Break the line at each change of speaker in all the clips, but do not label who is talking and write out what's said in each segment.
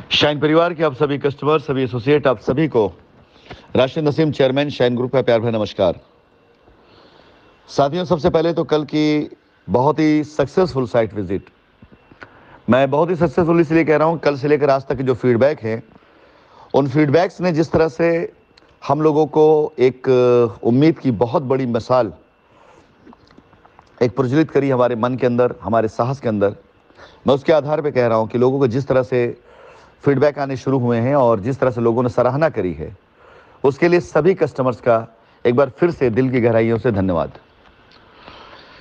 Shine परिवार के आप सभी कस्टमर, सभी एसोसिएट, आप सभी को Rashid Naseem, chairman shine group का प्यार भरा नमस्कार। साथियों, सबसे पहले तो कल की बहुत ही सक्सेसफुल साइट विजिट, मैं बहुत ही सक्सेसफुल इसलिए कह रहा हूं, कल से लेकर आज तक के जो फीडबैक है, उन फीडबैक्स ने जिस तरह से हम लोगों को एक उम्मीद की बहुत बड़ी मिसाल एक प्रज्वलित करी हमारे मन के अंदर, हमारे साहस के अंदर। मैं उसके आधार पर कह रहा हूं कि लोगों को जिस तरह से फीडबैक आने शुरू हुए हैं और जिस तरह से लोगों ने सराहना करी है, उसके लिए सभी कस्टमर्स का एक बार फिर से दिल की गहराइयों से धन्यवाद।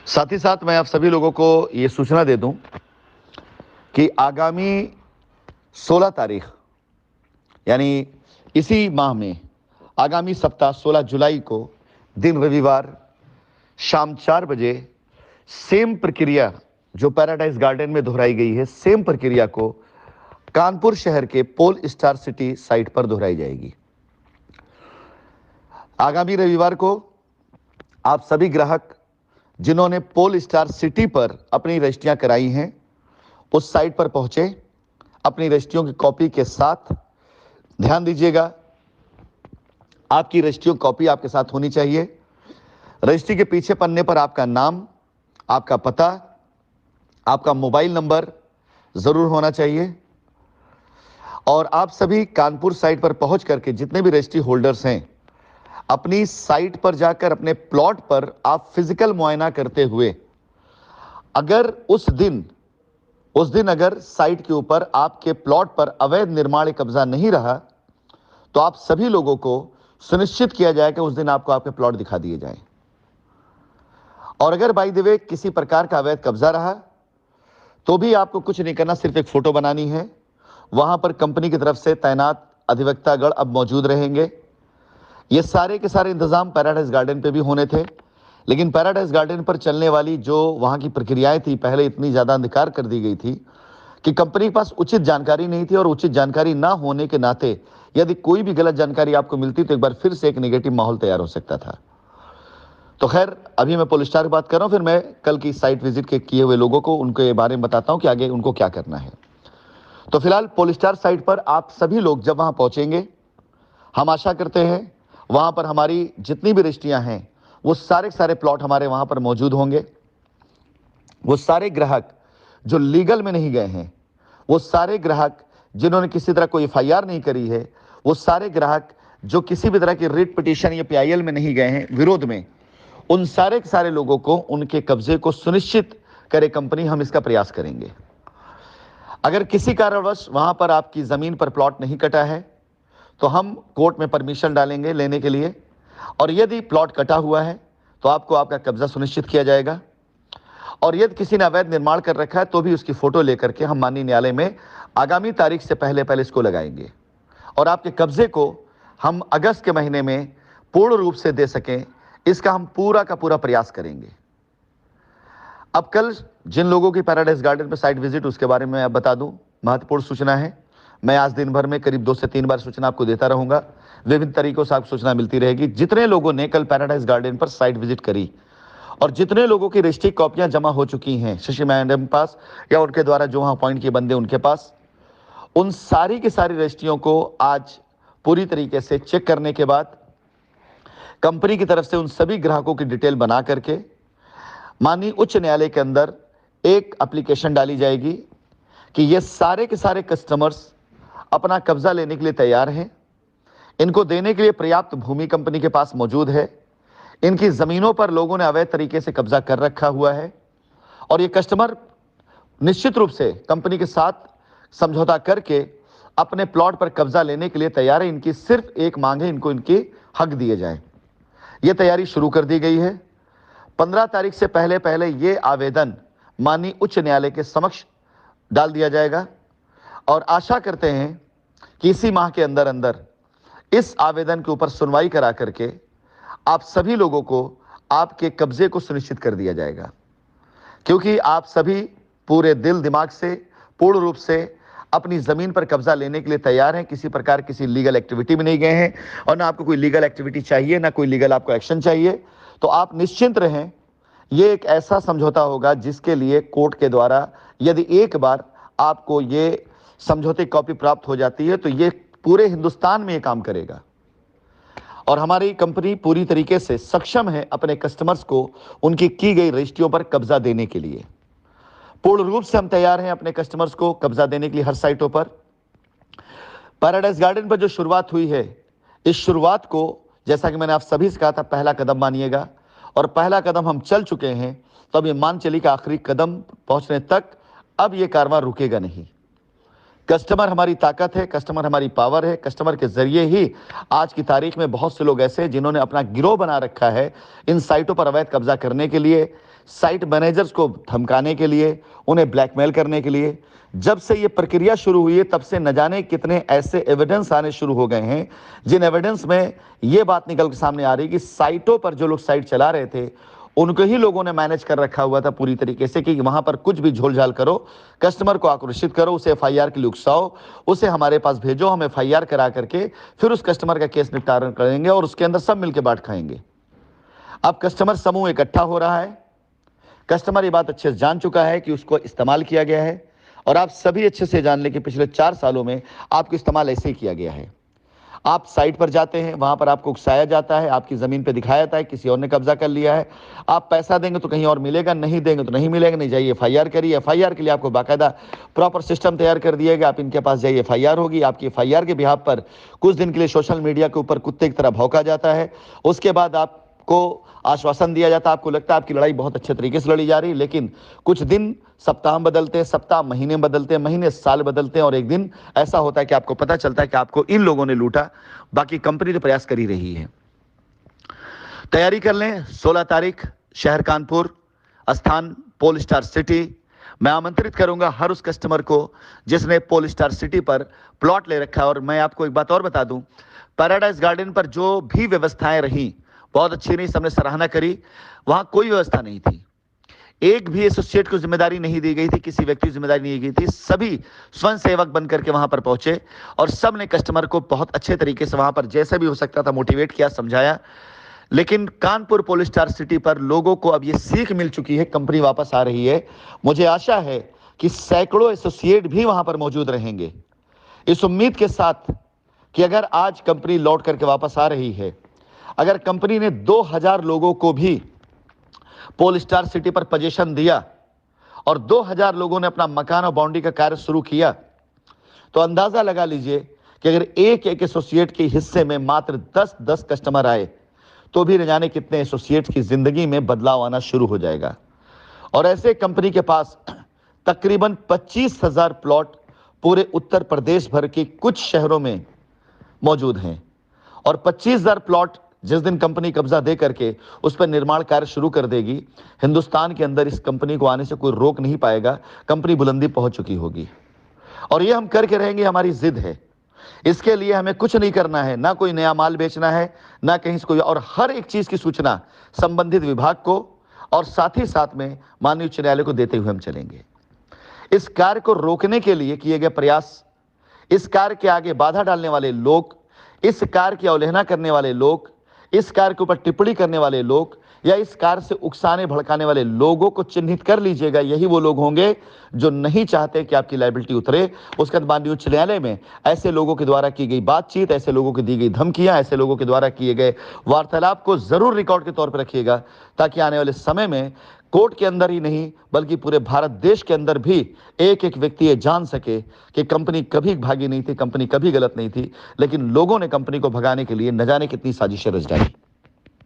साथ ही साथ मैं आप सभी लोगों को ये सूचना दे दूं कि आगामी 16 तारीख यानी इसी माह में आगामी सप्ताह 16 जुलाई को दिन रविवार शाम 4 बजे सेम प्रक्रिया जो पैराडाइज गार्डन में दोहराई गई है, सेम प्रक्रिया को कानपुर शहर के पोल स्टार सिटी साइट पर दोहराई जाएगी। आगामी रविवार को आप सभी ग्राहक जिन्होंने पोल स्टार सिटी पर अपनी रजिस्ट्रियां कराई हैं, उस साइट पर पहुंचे, अपनी रजिस्ट्रियों की कॉपी के साथ। ध्यान दीजिएगा, आपकी रजिस्ट्रियों की कॉपी आपके साथ होनी चाहिए। रजिस्ट्री के पीछे पन्ने पर आपका नाम, आपका पता, आपका मोबाइल नंबर जरूर होना चाहिए। और आप सभी कानपुर साइट पर पहुंच करके जितने भी रजिस्ट्री होल्डर्स हैं, अपनी साइट पर जाकर अपने प्लॉट पर आप फिजिकल मुआयना करते हुए, अगर उस दिन अगर साइट के ऊपर आपके प्लॉट पर अवैध निर्माण कब्जा नहीं रहा, तो आप सभी लोगों को सुनिश्चित किया जाए कि उस दिन आपको आपके प्लॉट दिखा दिए जाएं। और अगर बाय द वे किसी प्रकार का अवैध कब्जा रहा, तो भी आपको कुछ नहीं करना, सिर्फ एक फोटो बनानी है। वहां पर कंपनी की तरफ से तैनात अधिवक्तागण अब मौजूद रहेंगे। ये सारे के सारे इंतजाम पैराडाइज गार्डन पे भी होने थे, लेकिन पैराडाइज गार्डन पर चलने वाली जो वहां की प्रक्रियाएं थी, पहले इतनी ज्यादा अंधकार कर दी गई थी कि कंपनी के पास उचित जानकारी नहीं थी। और उचित जानकारी ना होने के नाते यदि कोई भी गलत जानकारी आपको मिलती तो एक बार फिर से एक नेगेटिव माहौल तैयार हो सकता था। तो खैर, अभी मैं पोलस्टार की बात कर रहा हूं, फिर मैं कल की साइट विजिट के किए हुए लोगों को उनके बारे में बताता हूं कि आगे उनको क्या करना है। तो फिलहाल पोलस्टार साइट पर आप सभी लोग जब वहां पहुंचेंगे, हम आशा करते हैं वहां पर हमारी जितनी भी रजिस्ट्रियां हैं, वो सारे के सारे प्लॉट हमारे वहां पर मौजूद होंगे। वो सारे ग्राहक जो लीगल में नहीं गए हैं, वो सारे ग्राहक जिन्होंने किसी तरह कोई एफआईआर नहीं करी है, वो सारे ग्राहक जो किसी भी तरह की रिट पिटीशन या पीआईएल में नहीं गए हैं विरोध में, उन सारे के सारे लोगों को उनके कब्जे को सुनिश्चित करे कंपनी, हम इसका प्रयास करेंगे। अगर किसी कारणवश वहां पर आपकी जमीन पर प्लॉट नहीं कटा है, तो हम कोर्ट में परमिशन डालेंगे लेने के लिए। और यदि प्लॉट कटा हुआ है तो आपको आपका कब्जा सुनिश्चित किया जाएगा। और यदि किसी ने अवैध निर्माण कर रखा है तो भी उसकी फोटो लेकर के हम माननीय न्यायालय में आगामी तारीख से पहले इसको लगाएंगे और आपके कब्जे को हम अगस्त के महीने में पूर्ण रूप से दे सकें, इसका हम पूरा का पूरा प्रयास करेंगे। अब कल जिन लोगों की पैराडाइज गार्डन पर साइट विजिट, उसके बारे में मैं बता दूं, महत्वपूर्ण सूचना है। मैं आज दिन भर में करीब 2 से 3 बार सूचना आपको देता रहूंगा, विभिन्न तरीकों से आपको सूचना मिलती रहेगी। जितने लोगों ने कल पैराडाइज गार्डन पर साइट विजिट करी और जितने लोगों की रजिस्ट्री कॉपियां जमा हो चुकी हैं शशि मैडम के पास या उनके द्वारा जो वहां अपॉइंट किए बंदे उनके पास, उन सारी की सारी रजिस्ट्रियों को आज पूरी तरीके से चेक करने के बाद कंपनी की तरफ से उन सभी ग्राहकों की डिटेल बना करके माननीय उच्च न्यायालय के अंदर एक एप्लीकेशन डाली जाएगी कि ये सारे के सारे कस्टमर्स अपना कब्जा लेने के लिए तैयार हैं। इनको देने के लिए पर्याप्त भूमि कंपनी के पास मौजूद है। इनकी जमीनों पर लोगों ने अवैध तरीके से कब्जा कर रखा हुआ है और ये कस्टमर निश्चित रूप से कंपनी के साथ समझौता करके अपने प्लॉट पर कब्जा लेने के लिए तैयार है। इनकी सिर्फ एक मांग है, इनको इनके हक दिए जाएं। यह तैयारी शुरू कर दी गई है। 15 तारीख से पहले ये आवेदन माननीय उच्च न्यायालय के समक्ष डाल दिया जाएगा और आशा करते हैं कि इसी माह के अंदर अंदर इस आवेदन के ऊपर सुनवाई करा करके आप सभी लोगों को आपके कब्जे को सुनिश्चित कर दिया जाएगा, क्योंकि आप सभी पूरे दिल दिमाग से पूर्ण रूप से अपनी जमीन पर कब्जा लेने के लिए तैयार हैं। किसी प्रकार किसी लीगल एक्टिविटी में नहीं गए हैं और ना आपको कोई लीगल एक्टिविटी चाहिए, ना कोई लीगल आपको एक्शन चाहिए। तो आप निश्चिंत रहें, ये एक ऐसा समझौता होगा जिसके लिए कोर्ट के द्वारा यदि एक बार आपको ये समझौते की कॉपी प्राप्त हो जाती है तो ये पूरे हिंदुस्तान में ये काम करेगा। और हमारी कंपनी पूरी तरीके से सक्षम है अपने कस्टमर्स को उनकी की गई रजिस्ट्रियों पर कब्जा देने के लिए। पूर्ण रूप से हम तैयार हैं अपने कस्टमर्स को कब्जा देने के लिए हर साइटों पर। पैराडाइज गार्डन पर जो शुरुआत हुई है, इस शुरुआत को जैसा कि मैंने आप सभी से कहा था, पहला कदम मानिएगा। और पहला कदम हम चल चुके हैं, तो अब ये मान चलिए कि आखिरी कदम पहुंचने तक अब ये कारवां रुकेगा नहीं। कस्टमर हमारी ताकत है, कस्टमर हमारी पावर है। कस्टमर के जरिए ही आज की तारीख में बहुत से लोग ऐसे हैं जिन्होंने अपना गिरोह बना रखा है इन साइटों पर अवैध कब्जा करने के लिए, साइट मैनेजर्स को धमकाने के लिए, उन्हें ब्लैकमेल करने के लिए। जब से ये प्रक्रिया शुरू हुई है तब से न जाने कितने ऐसे एविडेंस आने शुरू हो गए हैं, जिन एविडेंस में ये बात निकल के सामने आ रही कि साइटों पर जो लोग साइट चला रहे थे उनको ही लोगों ने मैनेज कर रखा हुआ था पूरी तरीके से कि वहां पर कुछ भी झोलझाल करो, कस्टमर को आक्रोशित करो, उसे एफआईआर के लिए उकसाओ, उसे हमारे पास भेजो, हम एफआईआर करा करके फिर उस कस्टमर का केस निपटारा करेंगे और उसके अंदर सब मिलकर बांट खाएंगे। अब कस्टमर समूह इकट्ठा हो रहा है, कस्टमर ये बात अच्छे से जान चुका है कि उसको इस्तेमाल किया गया है। और आप सभी अच्छे से जान लें कि पिछले 4 सालों में आपको इस्तेमाल ऐसे ही किया गया है। आप साइट पर जाते हैं, वहां पर आपको उकसाया जाता है, आपकी जमीन पर दिखाया जाता है किसी और ने कब्जा कर लिया है, आप पैसा देंगे तो कहीं और मिलेगा, नहीं देंगे तो नहीं मिलेगा, नहीं जाइए एफआईआर करिए। एफआईआर के लिए आपको बाकायदा प्रॉपर सिस्टम तैयार कर दिएगा, आप इनके पास जाइए, एफआईआर होगी। आपकी एफआईआर के बिहाफ पर कुछ दिन के लिए सोशल मीडिया के ऊपर कुत्ते की तरह भौंका जाता है। उसके बाद आपको आश्वासन दिया जाता है, आपको लगता है आपकी लड़ाई बहुत अच्छे तरीके से लड़ी जा रही है, लेकिन कुछ दिन सप्ताह बदलते हैं, सप्ताह महीने बदलते हैं, महीने साल बदलते हैं, और एक दिन ऐसा होता है कि आपको पता चलता है कि आपको इन लोगों ने लूटा, बाकी कंपनी तो प्रयास कर ही रही है। तैयारी कर लें। 16 तारीख शहर कानपुर, स्थान पोल स्टार सिटी। मैं आमंत्रित करूंगा हर उस कस्टमर को जिसने पोल स्टार सिटी पर प्लॉट ले रखा है। और मैं आपको एक बात और बता दूं, पैराडाइज गार्डन पर जो भी व्यवस्थाएं रही बहुत अच्छी नहीं, सबने सराहना करी। वहां कोई व्यवस्था नहीं थी, एक भी एसोसिएट को जिम्मेदारी नहीं दी गई थी, किसी व्यक्ति को जिम्मेदारी नहीं दी गई थी। सभी स्वयं सेवक बनकर के वहां पर पहुंचे और सब ने कस्टमर को बहुत अच्छे तरीके से वहां पर जैसे भी हो सकता था मोटिवेट किया, समझाया। लेकिन कानपुर पोल स्टार सिटी पर लोगों को अब ये सीख मिल चुकी है, कंपनी वापस आ रही है। मुझे आशा है कि सैकड़ों एसोसिएट भी वहां पर मौजूद रहेंगे, इस उम्मीद के साथ कि अगर आज कंपनी लौट करके वापस आ रही है, अगर कंपनी ने 2000 लोगों को भी पोल स्टार सिटी पर पोजीशन दिया और 2000 लोगों ने अपना मकान और बाउंड्री का कार्य शुरू किया, तो अंदाजा लगा लीजिए कि अगर एक एक एसोसिएट के हिस्से में मात्र 10-10 कस्टमर आए तो भी न जाने कितने एसोसिएट्स की जिंदगी में बदलाव आना शुरू हो जाएगा। और ऐसे कंपनी के पास तकरीबन 25,000 प्लॉट पूरे उत्तर प्रदेश भर के कुछ शहरों में मौजूद हैं। और 25,000 प्लॉट जिस दिन कंपनी कब्जा दे करके उस पर निर्माण कार्य शुरू कर देगी, हिंदुस्तान के अंदर इस कंपनी को आने से कोई रोक नहीं पाएगा। कंपनी बुलंदी पहुंच चुकी होगी और ये हम करके रहेंगे, हमारी जिद है। इसके लिए हमें कुछ नहीं करना है, ना कोई नया माल बेचना है, ना कहीं से कोई, और हर एक चीज की सूचना संबंधित विभाग को और साथ ही साथ में माननीय उच्च न्यायालय को देते हुए हम चलेंगे। इस कार्य को रोकने के लिए किए गए प्रयास, इस कार्य के आगे बाधा डालने वाले लोग, इस कार्य की अवहेलना करने वाले लोग, इस कार्य के ऊपर टिप्पणी करने वाले लोग या इस कार्य से उकसाने भड़काने वाले लोगों को चिन्हित कर लीजिएगा। यही वो लोग होंगे जो नहीं चाहते कि आपकी लायबिलिटी उतरे। उसके बाद माननीय उच्च न्यायालय में ऐसे लोगों के द्वारा की गई बातचीत, ऐसे लोगों की दी गई धमकियां, ऐसे लोगों के द्वारा किए गए वार्तालाप को जरूर रिकॉर्ड के तौर पर रखिएगा, ताकि आने वाले समय में कोर्ट के अंदर ही नहीं बल्कि पूरे भारत देश के अंदर भी एक एक व्यक्ति ये जान सके कि कंपनी कभी भागी नहीं थी, कंपनी कभी गलत नहीं थी, लेकिन लोगों ने कंपनी को भगाने के लिए न जाने कितनी साजिशें रच डाली।